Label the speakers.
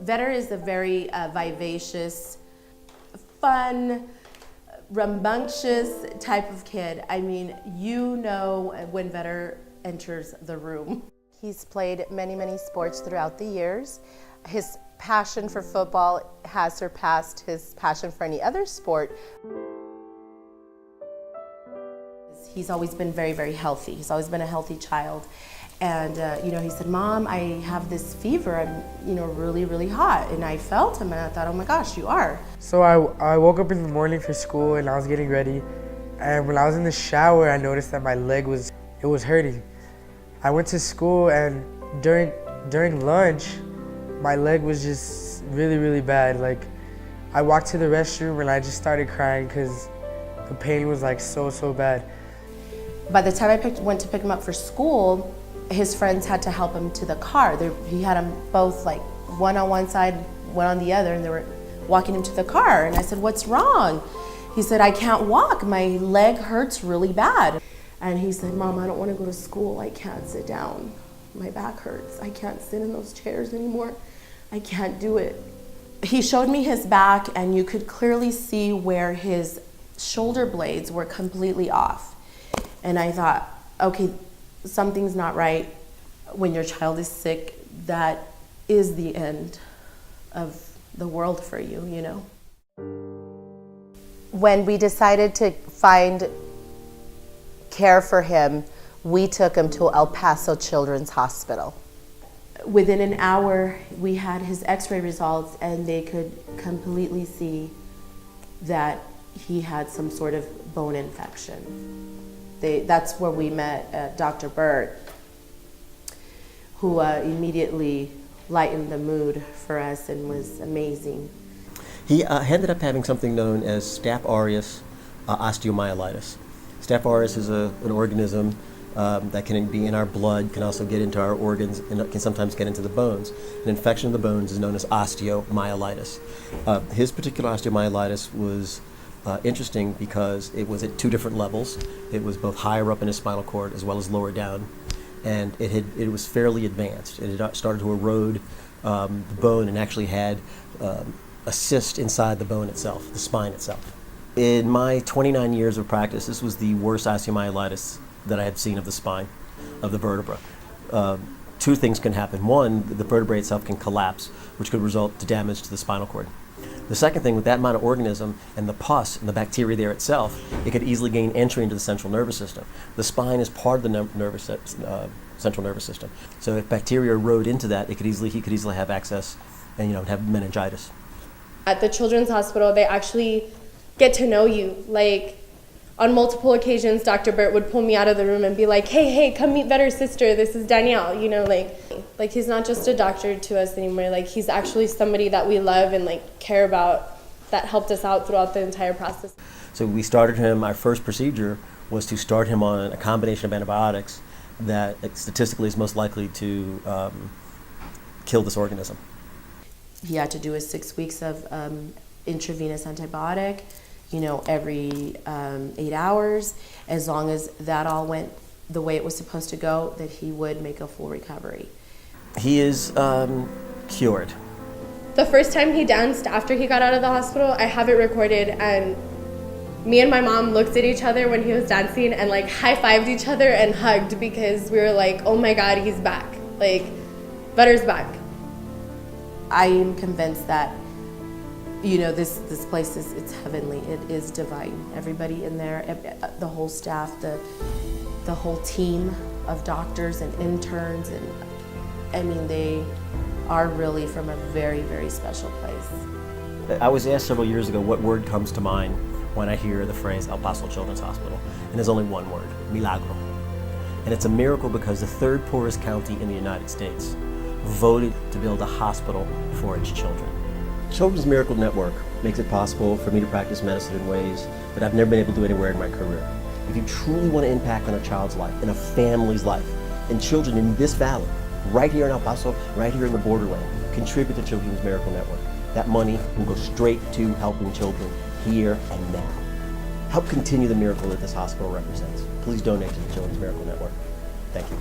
Speaker 1: Vedder is a very vivacious, fun, rambunctious type of kid. I mean, you know when Vedder enters the room. He's played many, many sports throughout the years. His passion for football has surpassed his passion for any other sport. He's always been very, very healthy. He's always been a healthy child. And he said, "Mom, I have this fever. I'm, really, really hot." And I felt him, and I thought, "Oh my gosh, you are."
Speaker 2: So I woke up in the morning for school, and I was getting ready. And when I was in the shower, I noticed that my leg was hurting. I went to school, and during lunch, my leg was just really, really bad. Like, I walked to the restroom, and I just started crying because the pain was like so bad.
Speaker 1: By the time I went to pick him up for school, his friends had to help him to the car. He had them both, like, one on one side, one on the other, and they were walking him to the car. And I said, "What's wrong?" He said, "I can't walk. My leg hurts really bad." And he said, "Mom, I don't want to go to school. I can't sit down. My back hurts. I can't sit in those chairs anymore. I can't do it." He showed me his back, and you could clearly see where his shoulder blades were completely off. And I thought, okay, something's not right. When your child is sick, that is the end of the world for you, When we decided to find care for him, we took him to El Paso Children's Hospital. Within an hour, we had his x-ray results, and they could completely see that he had some sort of bone infection. That's where we met Dr. Burt, who immediately lightened the mood for us and was amazing.
Speaker 3: He ended up having something known as Staph aureus osteomyelitis. Staph aureus is an organism that can be in our blood, can also get into our organs, and can sometimes get into the bones. An infection of the bones is known as osteomyelitis. His particular osteomyelitis was interesting because it was at two different levels. It was both higher up in his spinal cord as well as lower down, and it was fairly advanced. It had started to erode the bone and actually had a cyst inside the bone itself, the spine itself. In my 29 years of practice, this was the worst osteomyelitis that I had seen of the spine, of the vertebra. Two things can happen. One, the vertebrae itself can collapse, which could result to damage to the spinal cord. The second thing, with that amount of organism and the pus and the bacteria there itself, it could easily gain entry into the central nervous system. The spine is part of the central nervous system. So if bacteria erode into that, he could easily have access and have meningitis.
Speaker 4: At the Children's Hospital, they actually get to know you. Like, on multiple occasions, Dr. Burt would pull me out of the room and be like, hey, come meet Vedder's sister. This is Danielle. Like he's not just a doctor to us anymore. Like, he's actually somebody that we love and care about, that helped us out throughout the entire process.
Speaker 3: So we started him. Our first procedure was to start him on a combination of antibiotics that statistically is most likely to kill this organism.
Speaker 1: He had to do his 6 weeks of intravenous antibiotic, every 8 hours. As long as that all went the way it was supposed to go, that he would make a full recovery.
Speaker 3: He is cured.
Speaker 4: The first time he danced after he got out of the hospital, I have it recorded, and me and my mom looked at each other when he was dancing and high-fived each other and hugged, because we were like, oh my God, he's back. Vedder's back.
Speaker 1: I am convinced that this place it's heavenly. It is divine. Everybody in there, the whole staff, the whole team of doctors and interns, and they are really from a very, very special place.
Speaker 3: I was asked several years ago what word comes to mind when I hear the phrase El Paso Children's Hospital, and there's only one word: milagro. And it's a miracle because the third poorest county in the United States voted to build a hospital for its children. Children's Miracle Network makes it possible for me to practice medicine in ways that I've never been able to do anywhere in my career. If you truly want to impact on a child's life, in a family's life, and children in this valley, right here in El Paso, right here in the borderland, contribute to Children's Miracle Network. That money will go straight to helping children here and now. Help continue the miracle that this hospital represents. Please donate to the Children's Miracle Network. Thank you.